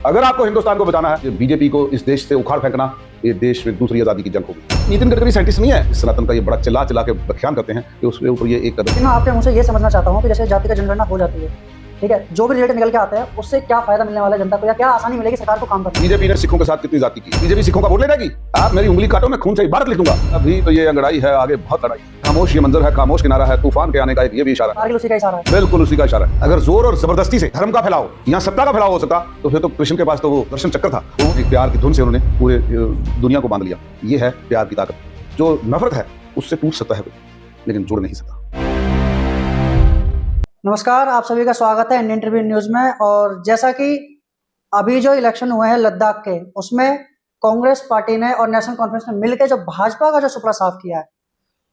अगर आपको हिंदुस्तान को बचाना है, बीजेपी को इस देश से उखाड़ फेंकना, ये देश में दूसरी आजादी की जंग होगी। नितिन गडकरी साइंटिस्ट नहीं है, सनातन का ये बड़ा चिल्ला चिल्ला के व्याख्यान करते हैं कि उसके ऊपर ये एक कदम। मैं आपके मुंह से ये समझना चाहता हूँ कि जैसे जाति का जनगणना हो जाती है, ठीक है, जो भी रिजल्ट निकल के आता है उससे क्या फायदा मिलने वाला है जनता को, या क्या आसानी मिलेगी सरकार को काम करने। बीजेपी ने सिखों के साथ कितनी जाति की, बीजेपी सिखों का वोट ले जाएगी। आप मेरी उंगली काटो, मैं खून से इबारत लिख दूंगा। अभी तो ये अंगड़ाई है, आगे बहुत लड़ाई। खामोश ये मंजर है, खामोश किनारा है, तूफान के आने का ये भी इशारा। कारगिल उसी का इशारा है, बिल्कुल उसी का इशारा है। अगर जोर और जबरदस्ती से धर्म का फैलाव, यहाँ सत्ता का फैलाव हो सकता, तो फिर तो कृष्ण के पास तो वो दर्शन चक्र था, वो एक प्यार की धुन से उन्होंने पूरे दुनिया को बांध लिया। ये है प्यार की ताकत। जो नफरत है उससे टूट सकता है लेकिन जुड़ नहीं सकता। नमस्कार, आप सभी का स्वागत है इंडियन ट्रिब्यून न्यूज में। और जैसा कि अभी जो इलेक्शन हुए हैं लद्दाख के, उसमें कांग्रेस पार्टी ने और नेशनल कॉन्फ्रेंस ने मिलकर जो भाजपा का जो सुपड़ा साफ किया है,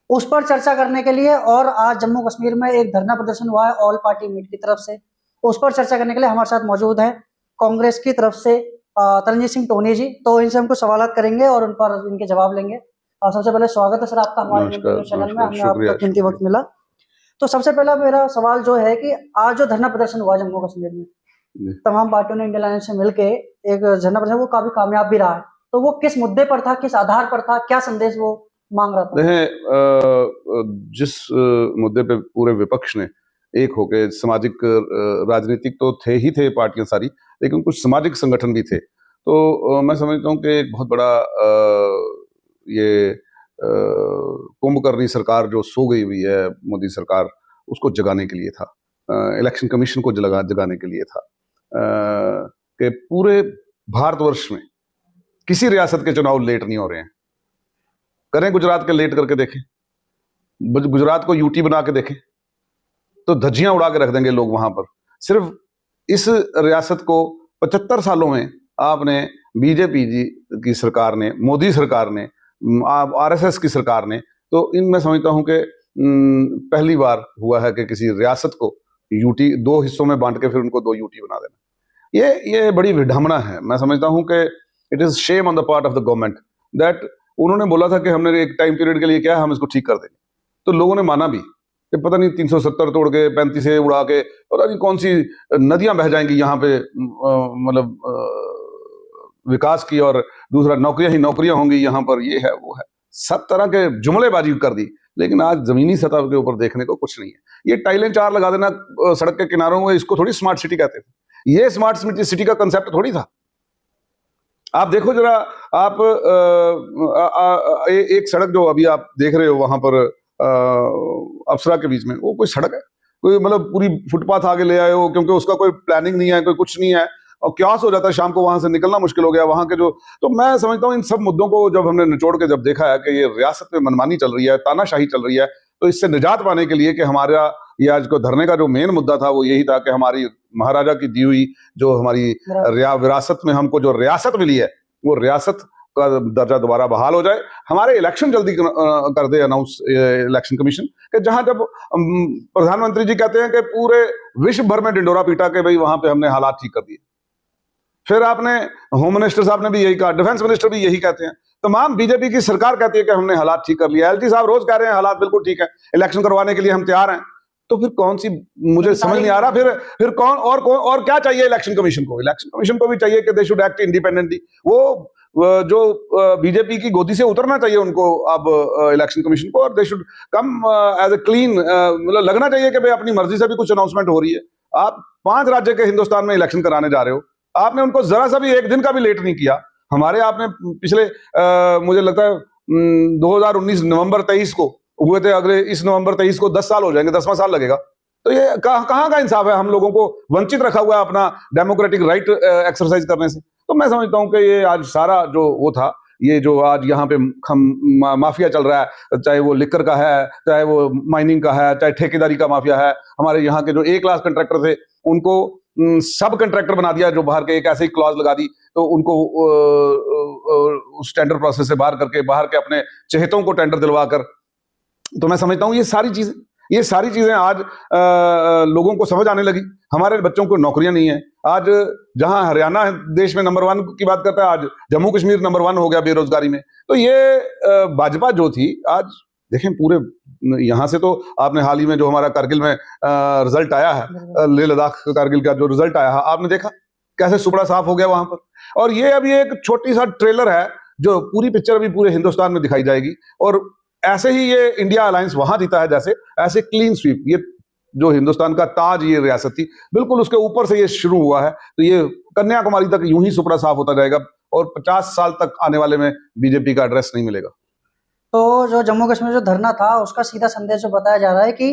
उस पर चर्चा करने के लिए और आज जम्मू कश्मीर में एक धरना प्रदर्शन हुआ है ऑल पार्टी मीट की तरफ से, उस पर चर्चा करने के लिए हमारे साथ मौजूद है कांग्रेस की तरफ से तरनजीत सिंह टोनी जी। तो इनसे हम कुछ सवाल करेंगे और उन पर इनके जवाब लेंगे। और सबसे पहले स्वागत है सर आपका हमारे चैनल में, हमें आपका कीमती वक्त मिला। तो सबसे पहला मेरा सवाल जो है कि आज जो धरना प्रदर्शन हुआ जम्मू कश्मीर में, तमाम पार्टियों ने इंडियन अलायंस से मिलके एक धरना प्रदर्शन, वो काफी कामयाब भी रहा है। तो वो किस मुद्दे पर था, किस आधार पर था, क्या संदेश वो मांग रहा था? जिस मुद्दे पे पूरे विपक्ष ने एक होके, सामाजिक राजनीतिक तो थे पार्टियां सारी, लेकिन कुछ सामाजिक संगठन भी थे। तो मैं समझता हूँ कि एक बहुत बड़ा ये कुंभकर्णी सरकार जो सो गई हुई है, मोदी सरकार, उसको जगाने के लिए था। इलेक्शन कमीशन को जगाने के लिए था कि पूरे भारतवर्ष में किसी रियासत के चुनाव लेट नहीं हो रहे हैं। करें गुजरात के लेट करके देखें, गुजरात को यूटी बना के देखें तो धज्जियां उड़ा के रख देंगे लोग वहां पर। सिर्फ इस रियासत को 75 सालों में आपने बीजेपी जी की सरकार ने, मोदी सरकार ने, आरएसएस की सरकार ने, तो मैं समझता हूं कि पहली बार हुआ है कि किसी रियासत को यूटी दो हिस्सों में बांट के फिर उनको दो यूटी बना देना। ये बड़ी विडंबना है। मैं समझता हूं कि it is shame on the part of the government that उन्होंने बोला था कि हमने एक टाइम पीरियड के लिए क्या है, हम इसको ठीक कर देंगे। तो लोगों ने माना भी कि पता नहीं 370 तोड़ के 35 उड़ा के पता नहीं कौन सी नदियां बह जाएंगी यहाँ पे, मतलब विकास की, और दूसरा नौकरियां ही नौकरियां होंगी यहाँ पर, ये है वो है, सब तरह के जुमलेबाजी कर दी। लेकिन आज जमीनी सतह के ऊपर देखने को कुछ नहीं है। ये टाइलें 4 लगा देना सड़क के किनारों में, इसको थोड़ी स्मार्ट सिटी कहते थे। ये स्मार्ट सिटी का कंसेप्ट थोड़ी था। आप देखो जरा, आप एक सड़क जो अभी आप देख रहे हो वहां पर अप्सरा के बीच में, वो कोई सड़क है? कोई मतलब पूरी फुटपाथ आगे ले आए हो, क्योंकि उसका कोई प्लानिंग नहीं है, कोई कुछ नहीं है, और क्यास हो जाता है, शाम को वहां से निकलना मुश्किल हो गया वहां के जो। तो मैं समझता हूँ इन सब मुद्दों को जब हमने निचोड़ के जब देखा है कि ये रियासत में मनमानी चल रही है, तानाशाही चल रही है, तो इससे निजात पाने के लिए कि हमारा ये आज को धरने का जो मेन मुद्दा था वो यही था कि हमारी महाराजा की दी हुई जो हमारी विरासत में हमको जो रियासत मिली है, वो रियासत का दर्जा दोबारा बहाल हो जाए। हमारे इलेक्शन जल्दी कर दे अनाउंस इलेक्शन कमीशन, कि जहां जब प्रधानमंत्री जी कहते हैं कि पूरे विश्व भर में डिंडोरा पीटा के भाई वहां पे हमने हालात ठीक कर दिए। फिर आपने होम मिनिस्टर साहब ने भी यही कहा, डिफेंस मिनिस्टर भी यही कहते हैं, तमाम बीजेपी की सरकार कहती है कि हमने हालात ठीक कर लिया। एलजी साहब रोज कह रहे हैं हालात बिल्कुल ठीक है, इलेक्शन करवाने के लिए हम तैयार हैं। तो फिर कौन सी, मुझे समझ नहीं आ रहा फिर कौन और क्या चाहिए इलेक्शन कमीशन को? इलेक्शन कमीशन को भी चाहिए कि दे शुड एक्ट इंडिपेंडेंटली। वो जो बीजेपी की गोदी से उतरना चाहिए उनको अब इलेक्शन कमीशन को, और they should come as a clean, मतलब लगना चाहिए कि भाई अपनी मर्जी से भी कुछ अनाउंसमेंट हो रही है। आप 5 राज्य के हिंदुस्तान में इलेक्शन कराने जा रहे हो, आपने उनको जरा सा भी एक दिन का भी लेट नहीं किया। हमारे आपने पिछले मुझे लगता है 2019 नवंबर 23 को हुए थे, अगले इस नवंबर 23 को 10 साल हो जाएंगे, 10वां साल लगेगा। तो ये कहाँ का इंसाफ है? हम लोगों को वंचित रखा हुआ है अपना डेमोक्रेटिक राइट एक्सरसाइज करने से। तो मैं समझता हूं कि ये आज सारा जो वो था, ये जो आज यहाँ पे माफिया चल रहा है, चाहे वो लिकर का है, चाहे वो माइनिंग का है, चाहे ठेकेदारी का माफिया है। हमारे यहाँ के जो A क्लास कंट्रैक्टर थे उनको सब कंट्रैक्टर बना दिया, जो बाहर के एक ऐसे ही क्लॉज लगा दी, तो उनको उस टेंडर प्रोसेस से बाहर करके, बाहर के अपने चहेतों को टेंडर दिलवा कर। तो मैं समझता हूँ ये सारी चीजें आज लोगों को समझ आने लगी। हमारे बच्चों को नौकरियां नहीं है। आज जहां हरियाणा देश में नंबर 1 की बात करता है, आज जम्मू कश्मीर नंबर 1 हो गया बेरोजगारी में। तो ये भाजपा जो थी, आज देखें पूरे यहां से तो आपने हाल ही में जो हमारा कारगिल में रिजल्ट आया है, लेह लद्दाख कारगिल का जो रिजल्ट आया है, आपने देखा कैसे सुपड़ा साफ हो गया वहां पर। और ये अभी एक छोटी सा ट्रेलर है, जो पूरी पिक्चर अभी पूरे हिंदुस्तान में दिखाई जाएगी। और ऐसे ही ये इंडिया अलायंस वहां जीता है, जैसे ऐसे क्लीन स्वीप, ये जो हिंदुस्तान का ताज ये रियासत थी, बिल्कुल उसके ऊपर से ये शुरू हुआ है। तो ये कन्याकुमारी तक यूं ही सुपड़ा साफ होता जाएगा और 50 साल तक आने वाले में बीजेपी का एड्रेस नहीं मिलेगा। तो जो जम्मू कश्मीर जो धरना था, उसका सीधा संदेश जो बताया जा रहा है कि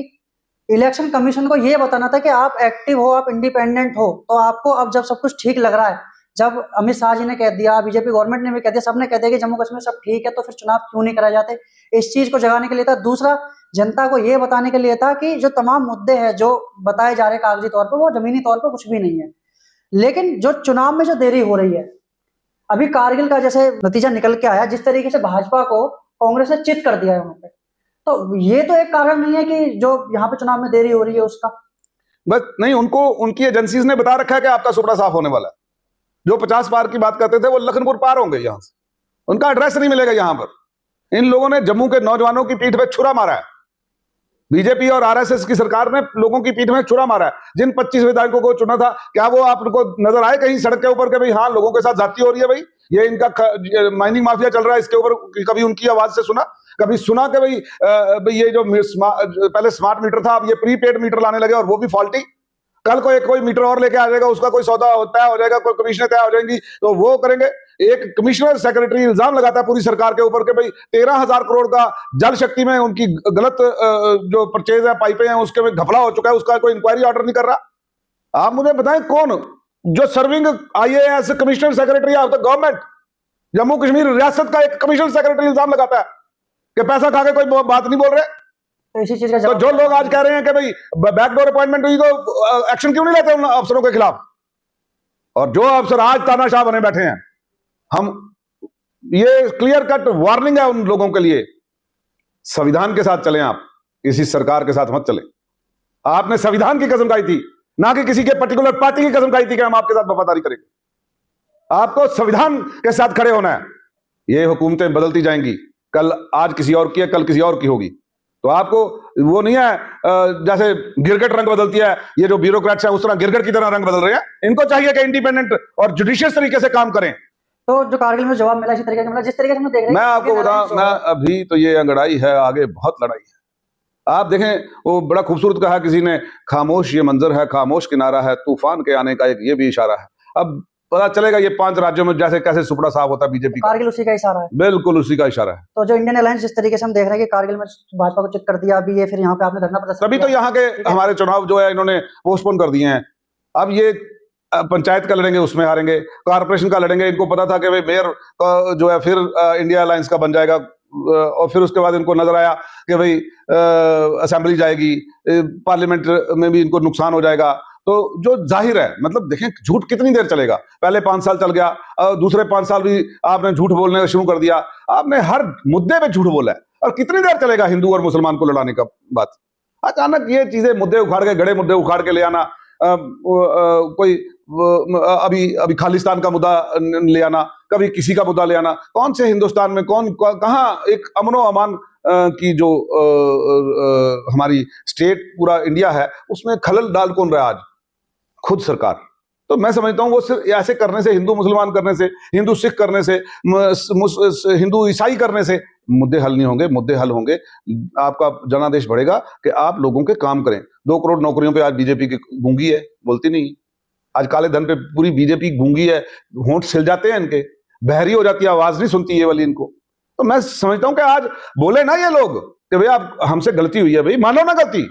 इलेक्शन कमीशन को ये बताना था कि आप एक्टिव हो, आप इंडिपेंडेंट हो। तो आपको अब जब सब कुछ ठीक लग रहा है, जब अमित शाह जी ने कह दिया, बीजेपी गवर्नमेंट ने भी कह दिया, सबने कह दिया कि जम्मू कश्मीर सब ठीक है, तो फिर चुनाव क्यों नहीं कराए जाते? इस चीज को जगाने के लिए था। दूसरा, जनता को ये बताने के लिए था कि जो तमाम मुद्दे हैं जो बताए जा रहे कागजी तौर पर, वो जमीनी तौर पर कुछ भी नहीं है। लेकिन जो चुनाव में जो देरी हो रही है, अभी कारगिल का जैसे नतीजा निकल के आया, जिस तरीके से भाजपा को कांग्रेस ने चित कर दिया है वहां पे, तो ये तो एक कारण नहीं है कि जो यहाँ पे चुनाव में देरी हो रही है उसका। बस नहीं, उनको उनकी एजेंसीज ने बता रखा है कि आपका सुपड़ा साफ होने वाला है। जो 50 पार की बात करते थे वो लखनपुर पार होंगे यहां से, उनका एड्रेस नहीं मिलेगा यहां पर। इन लोगों ने जम्मू के नौजवानों की पीठ पे छुरा मारा है। बीजेपी और आरएसएस की सरकार ने लोगों की पीठ में छुरा मारा है। जिन 25 विधायकों को चुना था, क्या वो आपको नजर आए कहीं सड़क के ऊपर के भाई हाँ लोगों के साथ जाती हो रही है, भाई ये इनका माइनिंग माफिया चल रहा है, इसके ऊपर कभी उनकी आवाज से सुना? कभी सुना कि भाई ये जो पहले स्मार्ट मीटर था, अब ये प्रीपेड मीटर लाने लगे और वो भी फॉल्टी? कल को एक कोई मीटर और लेके आ जाएगा, उसका कोई सौदा तय हो जाएगा, कोई कमीशनें तय हो जाएंगी, तो वो करेंगे। एक कमिश्नर सेक्रेटरी इल्जाम लगाता है पूरी सरकार के ऊपर कि भाई 13,000 करोड़ का जल शक्ति में उनकी गलत जो परचेज है, पाइपें हैं, उसके में घपला हो चुका है, उसका कोई इंक्वायरी ऑर्डर नहीं कर रहा। आप मुझे बताएं कौन जो serving IAS commissioner secretary of the government Jammu Kashmir रियासत का एक कमिश्नर सेक्रेटरी इल्जाम लगाता है कि पैसा खा के कोई बात नहीं बोल रहे? तो इसी चीज का तो जो लोग आज कह रहे हैं कि भाई बैकडोर अपॉइंटमेंट हुई, तो एक्शन क्यों नहीं लेते उन अफसरों के खिलाफ? और जो अफसर आज तानाशाह बने बैठे हैं, हम ये क्लियर कट वार्निंग है उन लोगों के लिए, संविधान के साथ चलें आप, इसी सरकार के साथ मत चलें। आपने संविधान की कसम खाई थी, ना कि किसी के पर्टिकुलर पार्टी की कसम खाई थी कि हम आपके साथ वफादारी करेंगे। आपको संविधान के साथ खड़े होना है। ये हुकूमतें बदलती जाएंगी, कल आज किसी और की है, कल किसी और की होगी। तो आपको वो नहीं है जैसे गिरगिट रंग बदलती है, ये जो ब्यूरोक्रेट्स हैं उस तरह गिरगिट की तरह रंग बदल रहे हैं। इनको चाहिए कि इंडिपेंडेंट और जुडिशियस तरीके से काम करें। तो जो कारगिल में जवाब मिला इसी तरीके से मिला, जिस तरीके से हम देख रहे हैं। मैं आपको बताऊं, मैं अभी तो ये अंगड़ाई है, आगे बहुत लड़ाई है। आप देखें, वो बड़ा खूबसूरत कहा किसी ने, खामोश ये मंजर है, खामोश किनारा है, तूफान के आने का एक ये भी इशारा है। अब पता चलेगा ये 5 राज्यों में जैसे कैसे सुपड़ा साफ होता है बीजेपी का। कारगिल उसी का इशारा है, बिल्कुल उसी का इशारा है। तो जो इंडियन अलायंस जिस तरीके से हम देख रहे हैं कि कारगिल में भाजपा को चित कर दिया, अभी ये फिर यहाँ पे आपने धरना प्रदर्शन, तभी तो यहाँ के हमारे चुनाव जो है इन्होंने पोस्टपोन कर दिए हैं। अब ये पंचायत का लड़ेंगे, उसमें हारेंगे, कारपोरेशन का लड़ेंगे। इनको पता था कि भाई मेयर जो है फिर इंडिया अलायंस का बन जाएगा, और फिर उसके बाद इनको नजर आया कि भाई असेंबली जाएगी, पार्लियामेंट में भी इनको नुकसान हो जाएगा। तो जो जाहिर है, मतलब देखें झूठ कितनी देर चलेगा? पहले 5 साल चल गया, दूसरे 5 साल भी आपने झूठ बोलने शुरू कर दिया। आपने हर मुद्दे पे झूठ बोला है, और कितनी देर चलेगा हिंदू और मुसलमान को लड़ाने का बात? अचानक ये चीजें मुद्दे उखाड़ के, गड़े मुद्दे उखाड़ के ले आना, कोई अभी खालिस्तान का मुद्दा ले आना, कभी किसी का मुद्दा ले आना। कौन से हिंदुस्तान में कहां एक अमनो अमान की जो हमारी स्टेट पूरा इंडिया है, उसमें खलल डाल कौन रहा है आज? खुद सरकार। तो मैं समझता हूं वो सिर्फ ऐसे करने से, हिंदू मुसलमान करने से, हिंदू सिख करने से, हिंदू ईसाई करने से मुद्दे हल नहीं होंगे। मुद्दे हल होंगे, आपका जनादेश बढ़ेगा कि आप लोगों के काम करें। 2 करोड़ नौकरियों पे आज बीजेपी की गूंगी है, बोलती नहीं। आज काले धन पे पूरी बीजेपी गूंगी है, होंठ सिल जाते हैं इनके, बहरी हो जाती है, आवाज नहीं सुनती ये वाली इनको। तो मैं समझता हूं कि आज बोले ना ये लोग कि भाई आप हमसे गलती हुई है, भाई मानो ना गलती,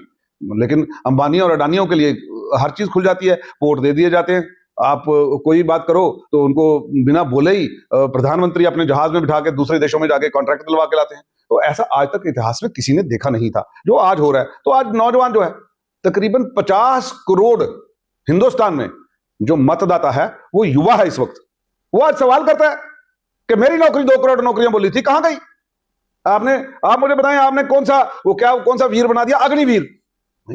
लेकिन अंबानी और अडानियों के लिए हर चीज खुल जाती है, पोर्ट दे दिए जाते हैं। आप कोई बात करो तो उनको बिना बोले ही प्रधानमंत्री अपने जहाज में बिठा के दूसरे देशों में जाके कॉन्ट्रैक्ट दिलवा के लाते हैं। तो ऐसा आज तक इतिहास में किसी ने देखा नहीं था जो आज हो रहा है। तो आज नौजवान जो है, तकरीबन 50 करोड़ हिंदुस्तान में जो मतदाता है वो युवा है इस वक्त। वो आज सवाल करता है कि मेरी नौकरी 2 करोड़ नौकरियां बोली थी, कहां गई? आप मुझे बताएं, आपने कौन सा वीर बना दिया? अग्निवीर।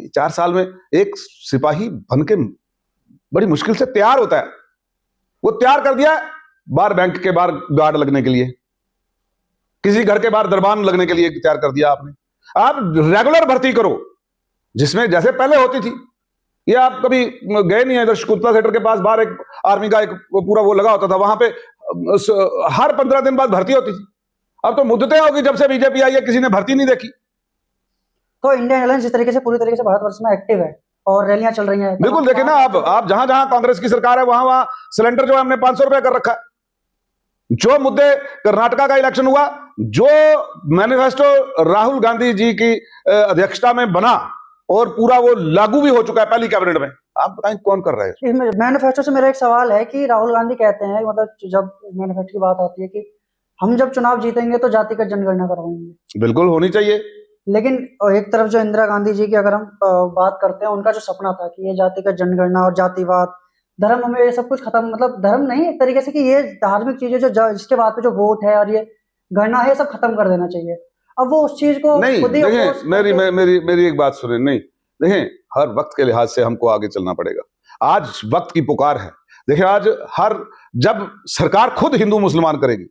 4 साल में एक सिपाही बन के बड़ी मुश्किल से तैयार होता है, वो तैयार कर दिया बाहर बैंक के बाहर गार्ड लगने के लिए, किसी घर के बाहर दरबान लगने के लिए तैयार कर दिया आपने। आप रेगुलर भर्ती करो, जिसमें जैसे पहले होती थी, ये आप कभी गए नहीं है इधर शकुंतला थिएटर के पास, बाहर एक आर्मी का एक पूरा वो लगा होता था, वहां पे हर 15 दिन बाद भर्ती होती थी। अब तो मुद्दतें होगी जब से बीजेपी आई है, किसी ने भर्ती नहीं देखी। तो इंडियन एयरलाइंस जिस तरीके से पूरी तरीके से भारतवर्ष में एक्टिव है और रैलियां चल रही हैं, तो बिल्कुल देखिए ना, आप जहां जहां कांग्रेस की सरकार है वहां वहां सिलेंडर जो है हमने 500 रुपए कर रखा है। जो मुद्दे कर्नाटका का इलेक्शन हुआ, जो मैनिफेस्टो राहुल गांधी जी की अध्यक्षता में बना और पूरा वो लागू भी हो चुका है पहली कैबिनेट में, आप बताएं कौन कर रहा है? मैनिफेस्टो से मेरा एक सवाल है कि राहुल गांधी कहते हैं, मतलब जब मैनिफेस्टो की बात आती है कि हम जब चुनाव जीतेंगे तो जातिगत जनगणना करवाएंगे। बिल्कुल होनी चाहिए। लेकिन एक तरफ जो इंदिरा गांधी जी की अगर हम बात करते हैं, उनका जो सपना था कि ये जातिगत जनगणना और जातिवाद, धर्म, हमें ये सब कुछ खत्म, मतलब धर्म नहीं, एक तरीके से कि ये धार्मिक चीजें जो जिसके बाद पे जो वोट है और ये गणना है, सब खत्म कर देना चाहिए। अब वो उस चीज को नहीं खुद ही देखें, मेरी एक बात सुने, नहीं देखें, हर वक्त के लिहाज से हमको आगे चलना पड़ेगा। आज वक्त की पुकार है। देखिए आज जब सरकार खुद हिंदू मुसलमान करेगी,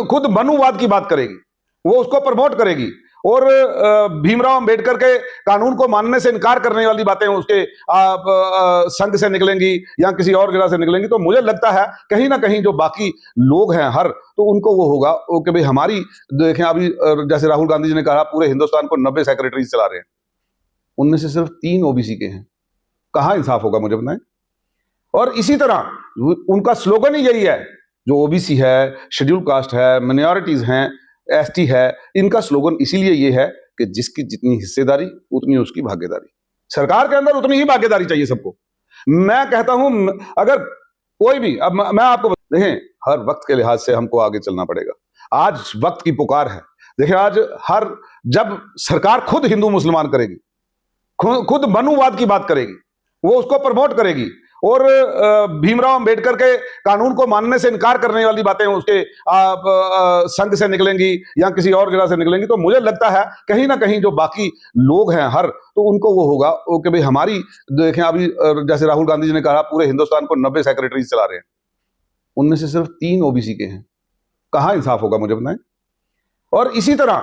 खुद मनुवाद की बात करेगी, वो उसको प्रमोट करेगी और भीमराव अंबेडकर के कानून को मानने से इनकार करने वाली बातें उसके संघ से निकलेंगी या किसी और जगह से निकलेंगी, तो मुझे लगता है कहीं ना कहीं जो बाकी लोग हैं तो उनको वो होगा कि भाई हमारी, देखें अभी जैसे राहुल गांधी जी ने कहा पूरे हिंदुस्तान को 90 सेक्रेटरीज चला रहे हैं, उनमें से सिर्फ 3 ओबीसी के हैं। कहां इंसाफ होगा मुझे बताएं? और इसी तरह उनका स्लोगन ही यही है, जो ओबीसी है, शेड्यूल कास्ट है, माइनॉरिटीज हैं, एसटी है, इनका स्लोगन इसीलिए ये है कि जिसकी जितनी हिस्सेदारी उतनी उसकी भागीदारी। सरकार के अंदर उतनी ही भागीदारी चाहिए सबको। मैं कहता हूं अगर कोई भी, अब मैं आपको देखें, हर वक्त के लिहाज से हमको आगे चलना पड़ेगा। आज वक्त की पुकार है। देखिए आज जब सरकार खुद हिंदू मुसलमान करेगी, खुद मनुवाद की बात करेगी, वो उसको प्रमोट करेगी और भीमराव अंबेडकर के कानून को मानने से इनकार करने वाली बातें उसके संघ से निकलेंगी या किसी और जगह से निकलेंगी, तो मुझे लगता है कहीं ना कहीं जो बाकी लोग हैं तो उनको वो होगा कि भाई हमारी, देखें अभी जैसे राहुल गांधी जी ने कहा पूरे हिंदुस्तान को 90 सेक्रेटरीज चला रहे हैं, उनमें से सिर्फ 3 ओबीसी के हैं। कहां इंसाफ होगा मुझे बताएं? और इसी तरह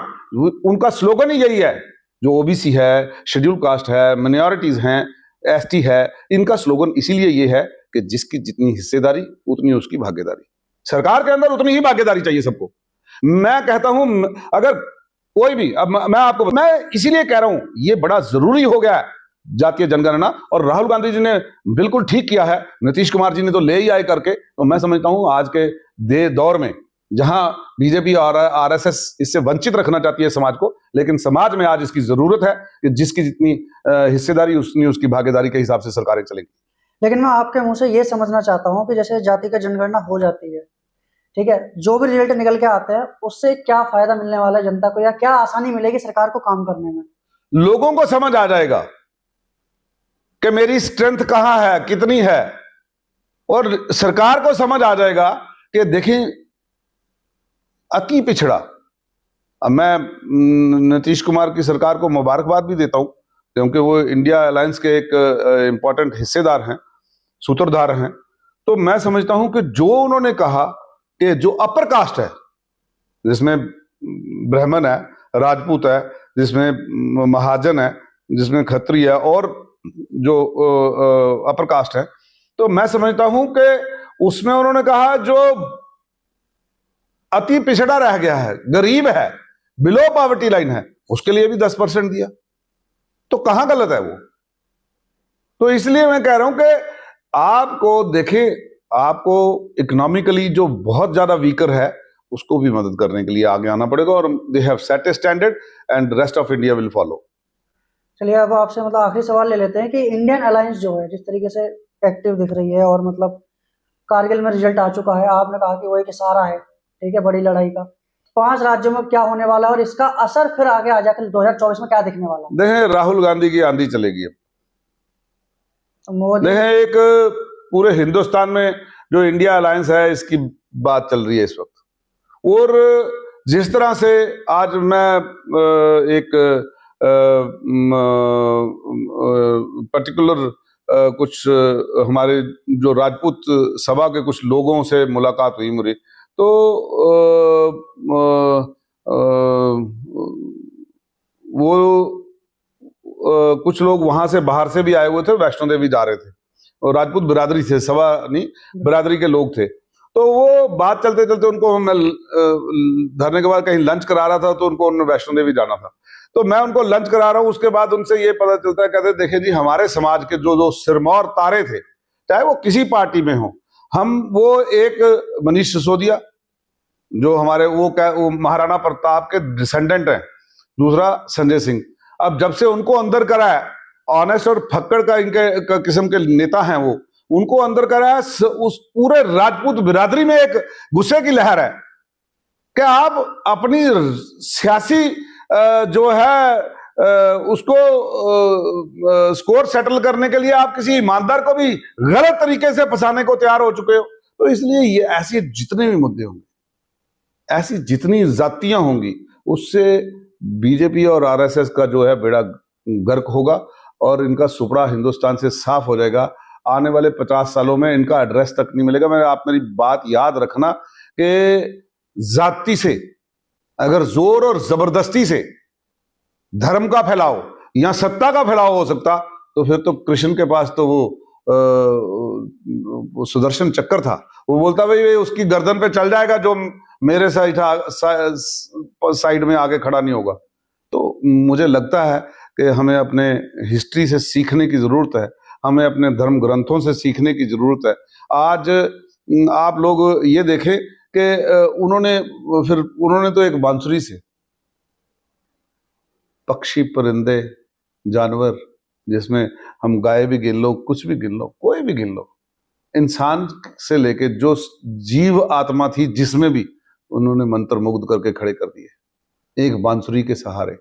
उनका स्लोगन ही यही है, जो ओबीसी है, शेड्यूल कास्ट है, माइनॉरिटीज हैं, एसटी है, इनका स्लोगन इसीलिए ये है कि जिसकी जितनी हिस्सेदारी उतनी उसकी भागीदारी। सरकार के अंदर उतनी ही भागीदारी चाहिए सबको। मैं कहता हूं अगर कोई भी, अब मैं इसीलिए कह रहा हूं ये बड़ा जरूरी हो गया है जातीय जनगणना, और राहुल गांधी जी ने बिल्कुल ठीक किया है, नीतीश कुमार जी ने तो ले ही आए करके। तो मैं समझता हूं आज के दौर में जहां बीजेपी और आरएसएस इससे वंचित रखना चाहती है समाज को, लेकिन समाज में आज इसकी जरूरत है कि जिसकी जितनी हिस्सेदारी उतनी उसकी भागीदारी के हिसाब से सरकारें चलेंगी। लेकिन मैं आपके मुंह से ये समझना चाहता हूँ कि जैसे जाति का जनगणना हो जाती है, ठीक है, जो भी रिजल्ट निकल के आते हैं उससे क्या फायदा मिलने वाला है जनता को, या क्या आसानी मिलेगी सरकार को काम करने में? लोगों को समझ आ जाएगा कि मेरी स्ट्रेंथ कहां है, कितनी है, और सरकार को समझ आ जाएगा कि देखें अति पिछड़ा। अब मैं नीतीश कुमार की सरकार को मुबारकबाद भी देता हूं क्योंकि वो इंडिया अलायंस के एक इंपॉर्टेंट हिस्सेदार हैं, सूत्रधार हैं। तो मैं समझता हूं कि जो उन्होंने कहा कि जो अपर कास्ट है, जिसमें ब्राह्मण है, राजपूत है, जिसमें महाजन है, जिसमें खत्रिय है, और जो अपर कास्ट है, तो मैं समझता हूं कि उसमें उन्होंने कहा जो अति पिछड़ा रह गया है, गरीब है, बिलो पॉवर्टी लाइन है, उसके लिए भी 10% दिया। तो कहां गलत है वो? तो इसलिए मैं कह रहा हूं कि आपको देखें, आपको इकोनॉमिकली जो बहुत ज्यादा वीकर है उसको भी मदद करने के लिए आगे आना पड़ेगा, और they have set a standard and rest of India will follow. चलिए अब आपसे मतलब आखिरी सवाल ले लेते हैं कि इंडियन अलायंस जो है जिस तरीके से एक्टिव दिख रही है, और मतलब कारगिल में रिजल्ट आ चुका है, आपने कहा कि वो एक इशारा है, ठीक है, बड़ी लड़ाई का, 5 राज्यों में क्या होने वाला है और इसका असर फिर आगे आ जाकर 2024 में क्या दिखने वाला है? देखें राहुल गांधी की आंधी चलेगी अब। मोदी, देखें एक पूरे हिंदुस्तान में जो इंडिया अलायंस है इसकी बात चल रही है इस वक्त, और जिस तरह से आज मैं एक पर्टिकुलर कुछ हमारे जो राजपूत सभा के कुछ लोगों से मुलाकात हुई मेरी, तो वो कुछ लोग वहां से बाहर से भी आए हुए थे, वैष्णो देवी जा रहे थे, और राजपूत बिरादरी थे, सवा नहीं बिरादरी के लोग थे। तो वो बात चलते चलते उनको मैं धरने के बाद कहीं लंच करा रहा था, तो उनको वैष्णो देवी जाना था, तो मैं उनको लंच करा रहा हूँ। उसके बाद उनसे ये पता चलता है, कहते देखिए जी, हमारे समाज के जो जो सिरमौर तारे थे, चाहे वो किसी पार्टी में हो, हम वो एक मनीष सिसोदिया जो हमारे वो महाराणा प्रताप के डिसेंडेंट हैं, दूसरा संजय सिंह, अब जब से उनको अंदर करा है, ऑनेस्ट और फक्कड़ का इनके किस्म के नेता हैं वो, उनको अंदर करा है, उस पूरे राजपूत बिरादरी में एक गुस्से की लहर है कि आप अपनी सियासी जो है उसको स्कोर सेटल करने के लिए आप किसी ईमानदार को भी गलत तरीके से फंसाने को तैयार हो चुके हो। तो इसलिए ये ऐसे जितने भी मुद्दे होंगे, ऐसी जितनी जातियां होंगी, उससे बीजेपी और आरएसएस का जो है बेड़ा गर्क होगा और इनका सुपड़ा हिंदुस्तान से साफ हो जाएगा। आने वाले 50 सालों में इनका एड्रेस तक नहीं मिलेगा। आप मेरी बात याद रखना कि जाति से अगर जोर और जबरदस्ती से धर्म का फैलाव या सत्ता का फैलाव हो सकता, तो फिर तो कृष्ण के पास तो वो सुदर्शन चक्र था, वो बोलता भाई उसकी गर्दन पे चल जाएगा जो मेरे साइड में आगे खड़ा नहीं होगा। तो मुझे लगता है कि हमें अपने हिस्ट्री से सीखने की जरूरत है, हमें अपने धर्म ग्रंथों से सीखने की जरूरत है। आज आप लोग ये देखें कि उन्होंने तो एक बांसुरी से पक्षी, परिंदे, जानवर, जिसमें हम गाय भी गिन लो, कुछ भी गिन लो, कोई भी गिन लो, इंसान से लेके जो जीव आत्मा थी जिसमें भी, उन्होंने मंत्र मुग्ध करके खड़े कर दिए एक बांसुरी के सहारे।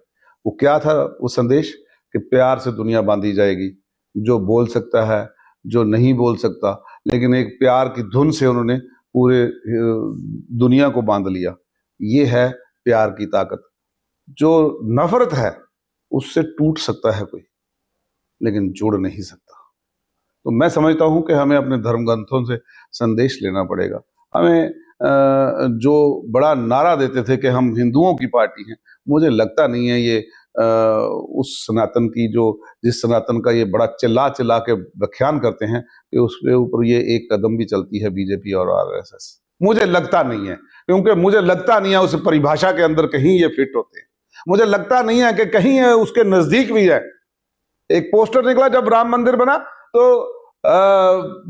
वो क्या था वो संदेश कि प्यार से दुनिया बांधी जाएगी, जो बोल सकता है, जो नहीं बोल सकता, लेकिन एक प्यार की धुन से उन्होंने पूरे दुनिया को बांध लिया। ये है प्यार की ताकत। जो नफरत है उससे टूट सकता है कोई, लेकिन जुड़ नहीं सकता। तो मैं समझता हूं कि हमें अपने धर्म ग्रंथों से संदेश लेना पड़ेगा। हमें जो बड़ा नारा देते थे कि हम हिंदुओं की पार्टी हैं, मुझे लगता नहीं है ये उस सनातन की जिस सनातन का ये बड़ा चिल्ला चिल्ला के व्याख्यान करते हैं कि उसके ऊपर ये एक कदम भी चलती है बीजेपी और आरएसएस। मुझे लगता नहीं है, क्योंकि मुझे लगता नहीं है उस परिभाषा के अंदर कहीं ये फिट होते हैं। मुझे लगता नहीं है कि कहीं उसके नजदीक भी है। एक पोस्टर निकला जब राम मंदिर बना, तो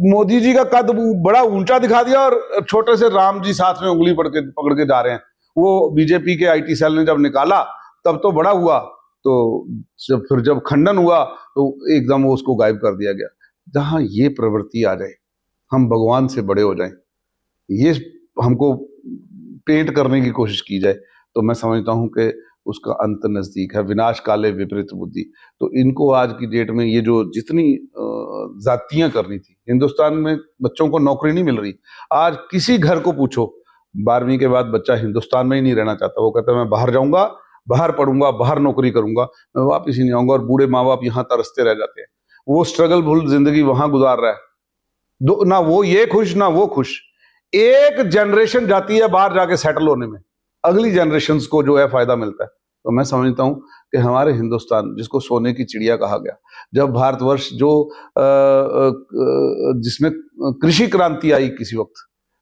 मोदी जी का कद बड़ा ऊंचा दिखा दिया और छोटे से राम जी साथ में उंगली पकड़ के जा रहे हैं। वो बीजेपी के आईटी सेल ने जब निकाला तब तो बड़ा हुआ, तो फिर जब खंडन हुआ तो एकदम वो उसको गायब कर दिया गया। जहां ये प्रवृत्ति आ जाए, हम भगवान से बड़े हो जाएं, ये हमको पेंट करने की कोशिश की जाए, तो मैं समझता हूं कि उसका अंत नजदीक है। विनाश काले विपरीत बुद्धि। तो इनको आज की डेट में ये जो जितनी जातियां करनी थी, हिंदुस्तान में बच्चों को नौकरी नहीं मिल रही। आज किसी घर को पूछो, 12वीं के बाद बच्चा हिंदुस्तान में ही नहीं रहना चाहता। वो कहता है मैं बाहर जाऊंगा, बाहर पढ़ूंगा, बाहर नौकरी करूंगा, मैं वापिस ही नहीं आऊंगा। और बूढ़े माँ बाप यहाँ तरसते रह जाते हैं। वो स्ट्रगल फुल जिंदगी वहां गुजार रहा है, ना वो ये खुश ना वो खुश। एक जनरेशन जाती है बाहर जाके सेटल होने में, अगली जनरेशन को जो है फायदा मिलता है। तो मैं समझता हूं कि हमारे हिंदुस्तान, जिसको सोने की चिड़िया कहा गया, जब भारतवर्ष जिसमें कृषि क्रांति आई किसी वक्त,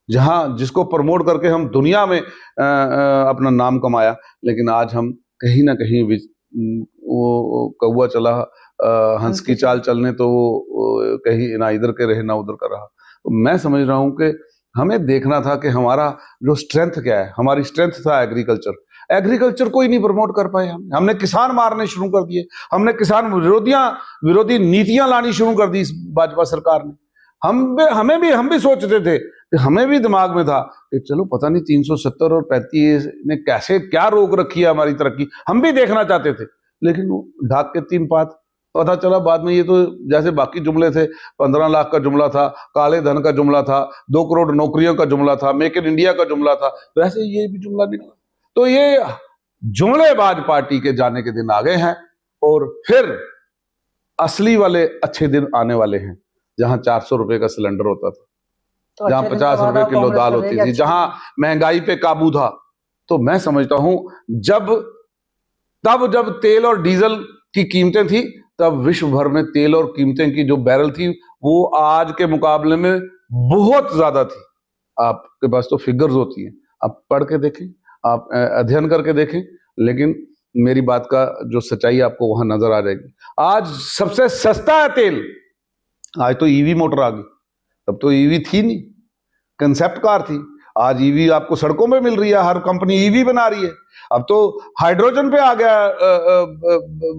जहां जिसको प्रमोट करके हम दुनिया में अपना नाम कमाया, लेकिन आज हम कहीं ना कहीं वो कौवा चला हंस की चाल चलने, तो वो कहीं ना इधर के रहे ना उधर का रहा। तो मैं समझ रहा हूं कि हमें देखना था कि हमारा जो स्ट्रेंथ क्या है। हमारी स्ट्रेंथ था एग्रीकल्चर को ही नहीं प्रमोट कर पाए। हमने किसान मारने शुरू कर दिए, हमने किसान विरोधी नीतियां लानी शुरू कर दी इस भाजपा सरकार ने। हम भी सोचते थे कि हमें भी दिमाग में था कि चलो पता नहीं 370 और 35 ने कैसे क्या रोक रखी है हमारी तरक्की, हम भी देखना चाहते थे। लेकिन वो ढाक के 3 पात पता चला बाद में, ये तो जैसे बाकी जुमले थे, 15 लाख का जुमला था, काले धन का जुमला था, 2 करोड़ नौकरियों का जुमला था, मेक इन इंडिया का जुमला था, वैसे ये भी जुमला निकला। तो ये जुमलेबाज पार्टी के जाने के दिन आ गए हैं, और फिर असली वाले अच्छे दिन आने वाले हैं, जहां 400 रुपए का सिलेंडर होता था, तो जहां 50 रुपए किलो दाल होती थी, जहां महंगाई पे काबू था। तो मैं समझता हूं जब तेल और डीजल की कीमतें थी, तब विश्व भर में तेल और कीमतें की जो बैरल थी वो आज के मुकाबले में बहुत ज्यादा थी। आपके पास तो फिगर्स होती हैं, आप पढ़ के देखें, आप अध्ययन करके देखें, लेकिन मेरी बात का जो सच्चाई आपको वहां नजर आ जाएगी। आज सबसे सस्ता है तेल। आज तो ईवी मोटर आ गई, तब तो ईवी थी नहीं, कंसेप्ट कार थी। आज ईवी आपको सड़कों में मिल रही है, हर कंपनी ईवी बना रही है। अब तो हाइड्रोजन पे आ गया,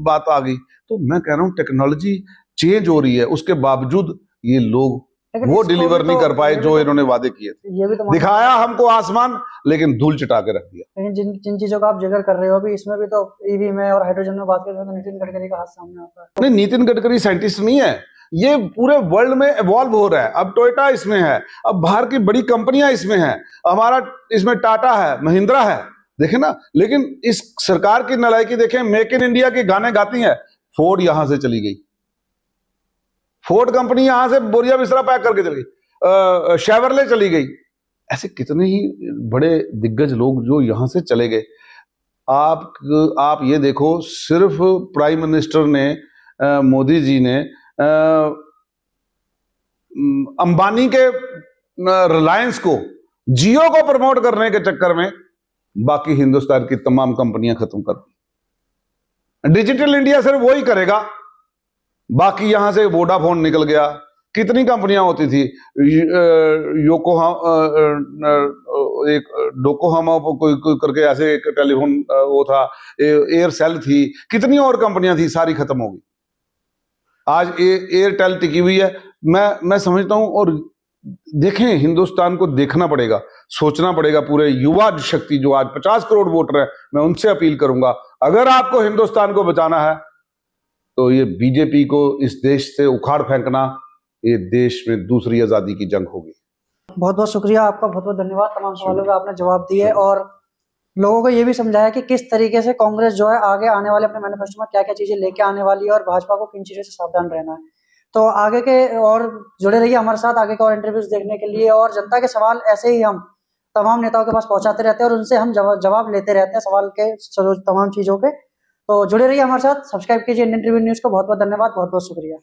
बात आ गई। तो मैं कह रहा हूं टेक्नोलॉजी चेंज हो रही है, उसके बावजूद ये लोग लेकिन वो इसको डिलीवर भी नहीं तो कर पाए ये भी जो तो इन्होंने वादे किए थे। ये भी तो मानना दिखाया हमको आसमान, लेकिन धूल चिटा के रख दिया। लेकिन जिन जिन चीजों का आप जिक्र कर रहे हो अभी, इसमें भी तो ईवी में और हाइड्रोजन में बात करें तो नितिन गडकरी का हाथ सामने आता है। नहीं, नितिन गडकरी साइंटिस्ट नहीं है, ये पूरे वर्ल्ड में इवॉल्व हो रहा है। अब टोयोटा इसमें है, अब बाहर की बड़ी कंपनियां इसमें हैं, हमारा इसमें टाटा है, महिंद्रा है, देखे ना। लेकिन इस सरकार की नालायकी देखें, मेक इन इंडिया के गाने गाती है, फोर्ड यहां से चली गई, फोर्ड कंपनी यहां से बोरिया बिस्तरा पैक करके चली गई, शेवरले चली गई। ऐसे कितने ही बड़े दिग्गज लोग जो यहां से चले गए। आप ये देखो, सिर्फ प्राइम मिनिस्टर ने, मोदी जी ने अंबानी के रिलायंस को, जियो को प्रमोट करने के चक्कर में बाकी हिंदुस्तान की तमाम कंपनियां खत्म कर दी। डिजिटल इंडिया सिर्फ वही करेगा, बाकी यहां से वोडाफोन निकल गया। कितनी कंपनियां होती थी, एक डोकोहामा कोई करके ऐसे एक टेलीफोन वो था, एयरसेल थी, कितनी और कंपनियां थी, सारी खत्म हो गई। आज एयरटेल टिकी हुई है। मैं समझता हूं, और देखें, हिंदुस्तान को देखना पड़ेगा, सोचना पड़ेगा। पूरे युवा शक्ति जो आज 50 करोड़ वोटर है, मैं उनसे अपील करूंगा, अगर आपको हिंदुस्तान को बचाना है तो ये बीजेपी को इस देश से उखाड़ फेंकना, ये देश में दूसरी आजादी की जंग होगी। बहुत बहुत शुक्रिया आपका, बहुत बहुत धन्यवाद। तमाम सवालों का आपने जवाब दिए और लोगों को ये भी समझाया कि किस तरीके से कांग्रेस जो है आगे आने वाले अपने मैनिफेस्टो में क्या क्या चीजें लेके आने वाली है और भाजपा को किन चीजों से सावधान रहना है। तो आगे के और जुड़े रहिए हमारे साथ, आगे के और इंटरव्यूज देखने के लिए। और जनता के सवाल ऐसे ही हम तमाम नेताओं के पास पहुंचाते रहते हैं और उनसे हम जवाब लेते रहते हैं सवाल के, तमाम चीजों के। तो जुड़े रहिए हमारे साथ, सब्सक्राइब कीजिए इंडियन ट्रिब्यून न्यूज को। बहुत बहुत धन्यवाद, बहुत बहुत शुक्रिया।